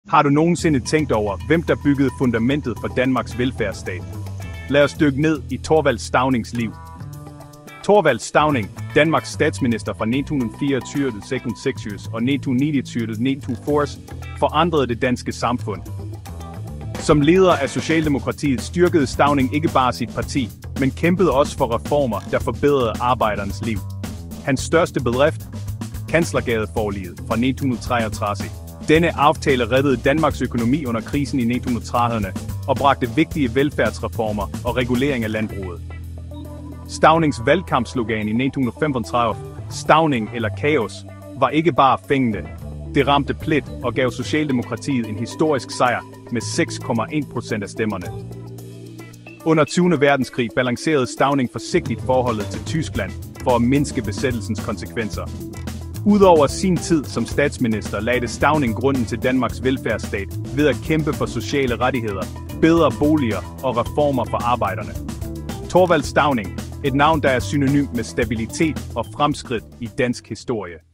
Har du nogensinde tænkt over, hvem der byggede fundamentet for Danmarks velfærdsstat? Lad os dykke ned i Thorvald Staunings liv. Thorvald Stauning, Danmarks statsminister fra 1924 til 1926 og 1929 til 1980, forandrede det danske samfund. Som leder af Socialdemokratiet styrkede Stauning ikke bare sit parti, men kæmpede også for reformer, der forbedrede arbejdernes liv. Hans største bedrift? Kanslergadeforliget fra 1933. Denne aftale reddede Danmarks økonomi under krisen i 1930'erne og bragte vigtige velfærdsreformer og regulering af landbruget. Staunings valgkampslogan i 1935, Stauning eller kaos, var ikke bare fængende. Det ramte plet og gav Socialdemokratiet en historisk sejr med 6,1% af stemmerne. Under 20. verdenskrig balancerede Stauning forsigtigt forholdet til Tyskland for at mindske besættelsens konsekvenser. Udover sin tid som statsminister lagde Stauning grunden til Danmarks velfærdsstat ved at kæmpe for sociale rettigheder, bedre boliger og reformer for arbejderne. Thorvald Stauning, et navn der er synonym med stabilitet og fremskridt i dansk historie.